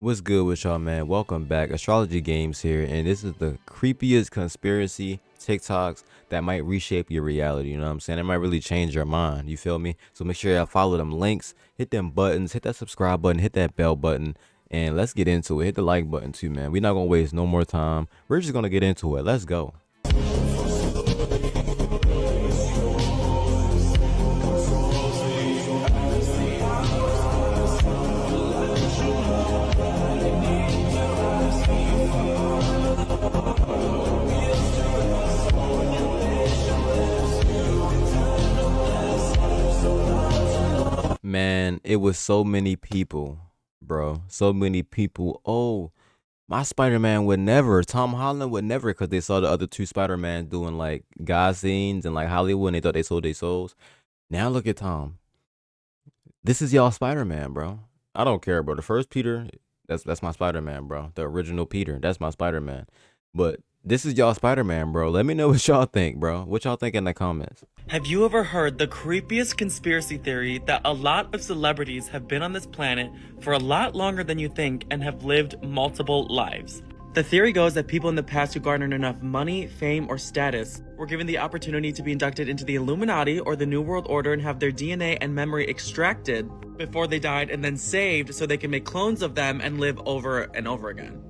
What's good with y'all, man? Welcome back. Astrology Games here, and this is the creepiest conspiracy TikToks that might reshape your reality. You know what I'm saying? It might really change your mind. You feel me? So make sure y'all follow them links, hit them buttons, hit that subscribe button, hit that bell button, and let's get into it. Hit the like button too, man. We're not gonna waste no more time. We're just gonna get into it. Let's go. Man, it was so many people, bro. So many people. Oh, my Spider-Man would never. Tom Holland would never, because they saw the other two Spider-Man doing like God scenes and like Hollywood, and they thought they sold their souls. Now look at Tom. This is y'all Spider-Man, bro. I don't care, bro. The first Peter, that's my Spider-Man, bro. The original Peter, that's my Spider-Man. But this is y'all Spider-Man, bro. Let me know what y'all think, bro. What y'all think in the comments. Have you ever heard the creepiest conspiracy theory that a lot of celebrities have been on this planet for a lot longer than you think and have lived multiple lives? The theory goes that people in the past who garnered enough money, fame, or status were given the opportunity to be inducted into the Illuminati or the New World Order and have their DNA and memory extracted before they died and then saved so they can make clones of them and live over and over again.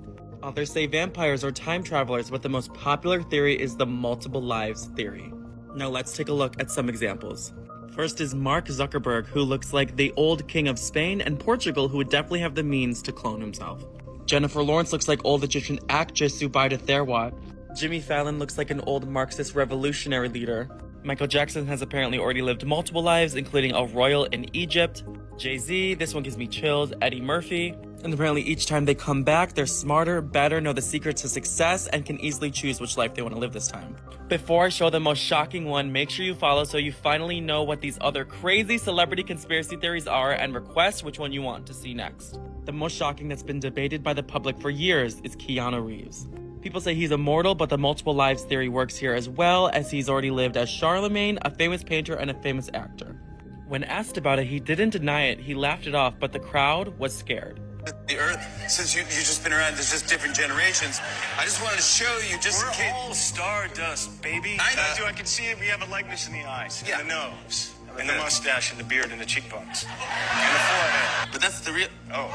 Others say vampires or time travelers, but the most popular theory is the multiple lives theory. Now let's take a look at some examples. First is Mark Zuckerberg, who looks like the old king of Spain, and Portugal, who would definitely have the means to clone himself. Jennifer Lawrence looks like old Egyptian actress Zubaida Therwat. Jimmy Fallon looks like an old Marxist revolutionary leader. Michael Jackson has apparently already lived multiple lives, including a royal in Egypt. Jay-Z, this one gives me chills. Eddie Murphy. And apparently each time they come back, they're smarter, better, know the secrets to success, and can easily choose which life they want to live this time. Before I show the most shocking one, make sure you follow so you finally know what these other crazy celebrity conspiracy theories are and request which one you want to see next. The most shocking that's been debated by the public for years is Keanu Reeves. People say he's immortal, but the multiple lives theory works here as well, as he's already lived as Charlemagne, a famous painter and a famous actor. When asked about it, he didn't deny it, he laughed it off, but the crowd was scared. The earth, since you've just been around, there's just different generations. I just wanted to show you, just We're in case. all stardust, baby. I can see it. We have a likeness in the eyes, Yeah. and the nose, and the mustache, and the beard, and the cheekbones, and the forehead. But that's the real. Oh,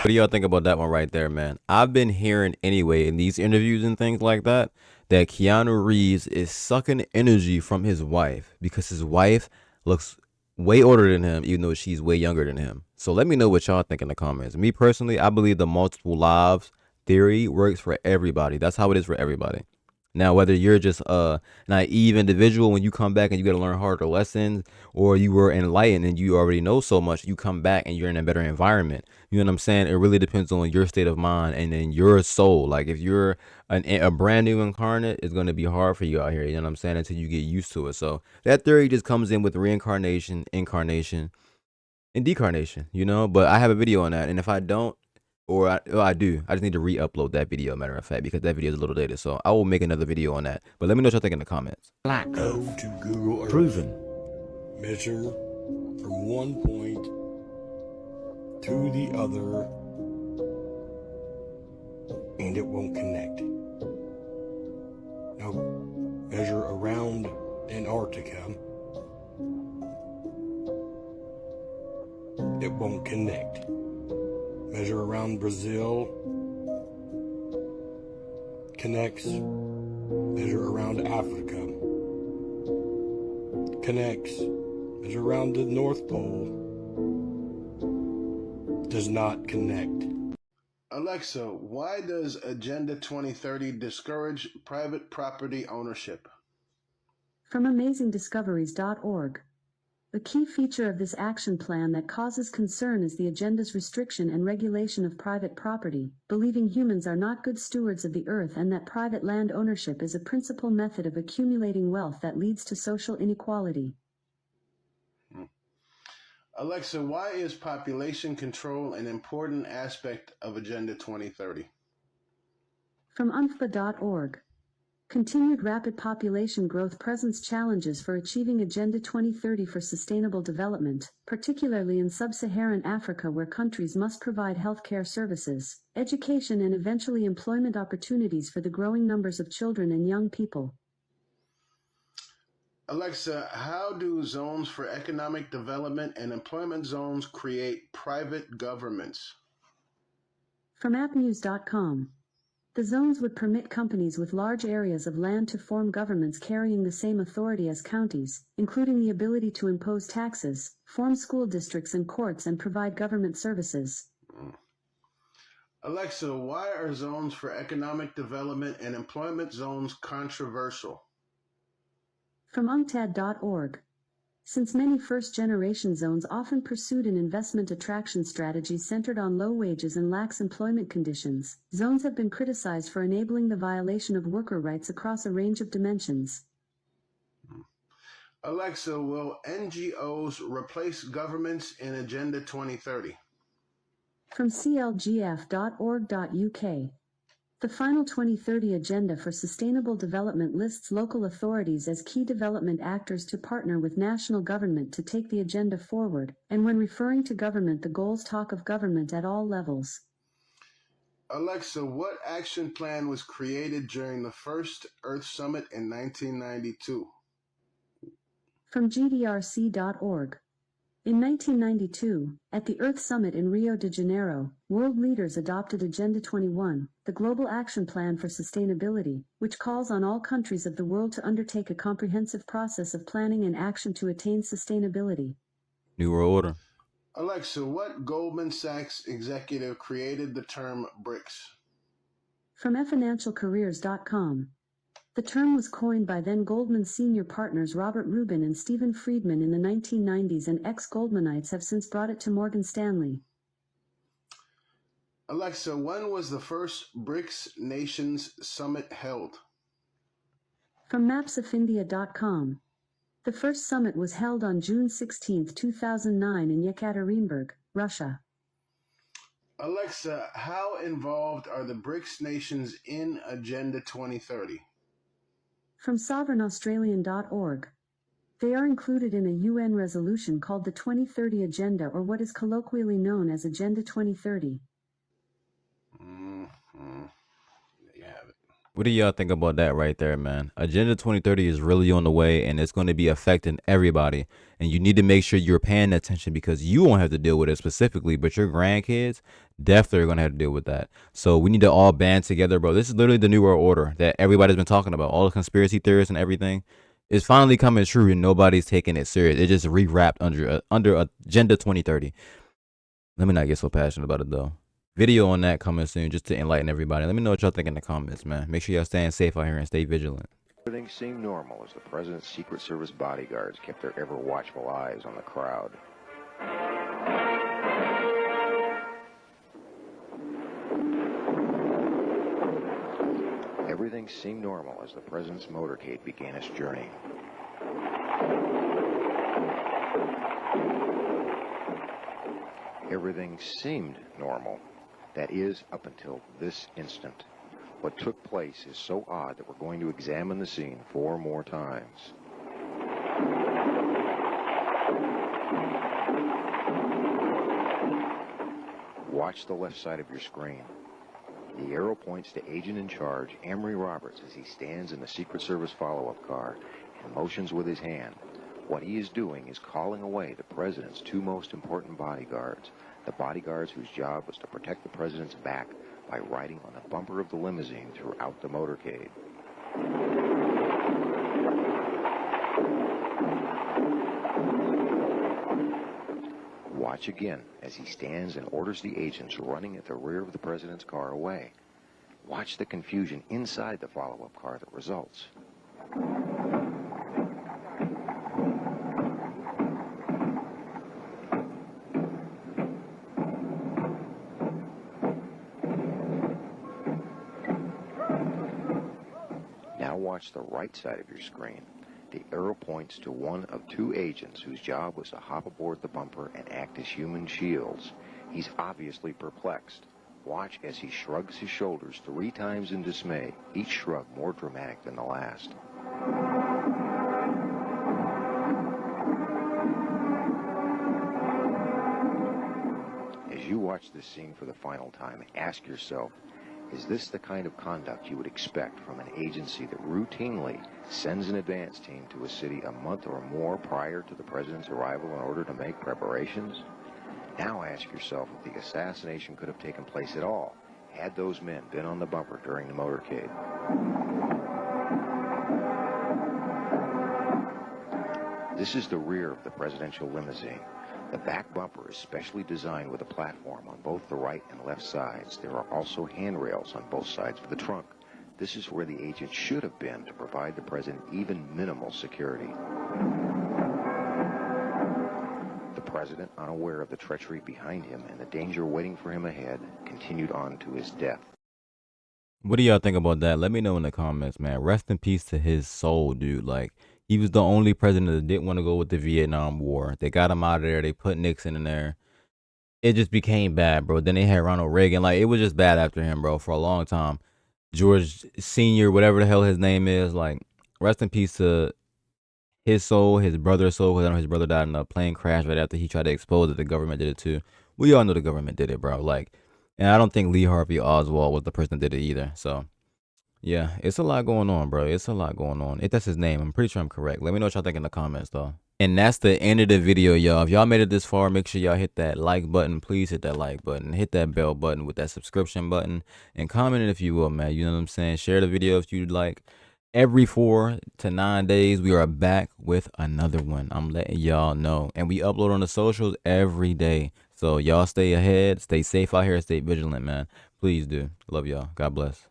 What do y'all think about that one right there, man? I've been hearing anyway in these interviews and things like that Keanu Reeves is sucking energy from his wife because his wife looks way older than him, even though she's way younger than him. So let me know what y'all think in the comments. Me personally, I believe the multiple lives theory works for everybody. That's how it is for everybody. Now, whether you're just a naive individual when you come back and you got to learn harder lessons, or you were enlightened and you already know so much, you come back and you're in a better environment. You know what I'm saying? It really depends on your state of mind and then your soul. Like if you're a brand new incarnate, it's going to be hard for you out here. You know what I'm saying? Until you get used to it. So that theory just comes in with reincarnation, incarnation, and decarnation. You know. But I have a video on that, and if I don't, I do. I just need to re-upload that video, matter of fact, because that video is a little dated. So I will make another video on that. But let me know what y'all think in the comments. Black. Go to Google Earth. Proven. Measure from one point to the other, and it won't connect. Now, measure around Antarctica. It won't connect. Measure around Brazil. Connects. Measure around Africa. Connects. Measure around the North Pole. Does not connect. Alexa, why does Agenda 2030 discourage private property ownership? From AmazingDiscoveries.org. A key feature of this action plan that causes concern is the agenda's restriction and regulation of private property, believing humans are not good stewards of the earth and that private land ownership is a principal method of accumulating wealth that leads to social inequality. Alexa, why is population control an important aspect of Agenda 2030? From UNFPA.org. Continued rapid population growth presents challenges for achieving Agenda 2030 for sustainable development, particularly in sub-Saharan Africa where countries must provide healthcare services, education and eventually employment opportunities for the growing numbers of children and young people. Alexa, how do zones for economic development and employment zones create private governments? From appnews.com. The zones would permit companies with large areas of land to form governments carrying the same authority as counties, including the ability to impose taxes, form school districts and courts and provide government services. Alexa, why are zones for economic development and employment zones controversial? From UNCTAD.org. Since many first-generation zones often pursued an investment attraction strategy centered on low wages and lax employment conditions, zones have been criticized for enabling the violation of worker rights across a range of dimensions. Alexa, will NGOs replace governments in Agenda 2030? From clgf.org.uk. The final 2030 Agenda for Sustainable Development lists local authorities as key development actors to partner with national government to take the agenda forward, and when referring to government the goals talk of government at all levels. Alexa, what action plan was created during the first Earth Summit in 1992? From gdrc.org. In 1992, at the Earth Summit in Rio de Janeiro, world leaders adopted Agenda 21, the Global Action Plan for Sustainability, which calls on all countries of the world to undertake a comprehensive process of planning and action to attain sustainability. New World Order. Alexa, what Goldman Sachs executive created the term BRICS? From financialcareers.com. The term was coined by then Goldman senior partners Robert Rubin and Stephen Friedman in the 1990s, and ex-Goldmanites have since brought it to Morgan Stanley. Alexa, when was the first BRICS Nations Summit held? From mapsofindia.com. The first summit was held on June 16, 2009 in Yekaterinburg, Russia. Alexa, how involved are the BRICS nations in Agenda 2030? From sovereignaustralian.org. They are included in a UN resolution called the 2030 Agenda, or what is colloquially known as Agenda 2030. There you have it. What do y'all think about that right there, man? Agenda 2030 is really on the way and it's going to be affecting everybody. And you need to make sure you're paying attention because you won't have to deal with it specifically, but your grandkids definitely are going to have to deal with that. So we need to all band together, bro. This is literally the New World Order that everybody's been talking about. All the conspiracy theorists and everything is finally coming true and nobody's taking it serious. It just rewrapped under Agenda 2030. Let me not get so passionate about it, though. Video on that coming soon just to enlighten everybody. Let me know what y'all think in the comments, man. Make sure y'all staying safe out here and stay vigilant. Everything seemed normal as the president's Secret Service bodyguards kept their ever-watchful eyes on the crowd. Everything seemed normal as the president's motorcade began its journey. Everything seemed normal. That is, up until this instant. What took place is so odd that we're going to examine the scene 4 more times. Watch the left side of your screen. The arrow points to Agent in Charge, Amory Roberts, as he stands in the Secret Service follow-up car and motions with his hand. What he is doing is calling away the president's 2 most important bodyguards, the bodyguards whose job was to protect the president's back by riding on the bumper of the limousine throughout the motorcade. Watch again as he stands and orders the agents running at the rear of the president's car away. Watch the confusion inside the follow-up car that results. Now watch the right side of your screen. The arrow points to one of 2 agents whose job was to hop aboard the bumper and act as human shields. He's obviously perplexed. Watch as he shrugs his shoulders 3 times in dismay, each shrug more dramatic than the last. As you watch this scene for the final time, ask yourself, is this the kind of conduct you would expect from an agency that routinely sends an advance team to a city a month or more prior to the president's arrival in order to make preparations? Now ask yourself if the assassination could have taken place at all had those men been on the bumper during the motorcade. This is the rear of the presidential limousine. The back bumper is specially designed with a platform on both the right and left sides. There are also handrails on both sides of the trunk. This is where the agent should have been to provide the president even minimal security. The president, unaware of the treachery behind him and the danger waiting for him ahead, continued on to his death. What do y'all think about that? Let me know in the comments, man. Rest in peace to his soul, dude. Like, he was the only president that didn't want to go with the Vietnam War. They got him out of there. They put Nixon in there. It just became bad, bro. Then they had Ronald Reagan. Like, it was just bad after him, bro, for a long time. George Sr., whatever the hell his name is, like, rest in peace to his soul, his brother's soul. Because I know his brother died in a plane crash right after he tried to expose that the government did it too. We all know the government did it, bro. Like, and I don't think Lee Harvey Oswald was the person that did it either. So, yeah, it's a lot going on, bro. It's a lot going on. If that's his name, I'm pretty sure I'm correct. Let me know what y'all think in the comments, though. And that's the end of the video, y'all. If y'all made it this far, make sure y'all hit that like button. Please hit that like button. Hit that bell button with that subscription button. And comment it if you will, man. You know what I'm saying? Share the video if you'd like. Every 4 to 9 days, we are back with another one. I'm letting y'all know. And we upload on the socials every day. So y'all stay ahead. Stay safe out here. Stay vigilant, man. Please do. Love y'all. God bless.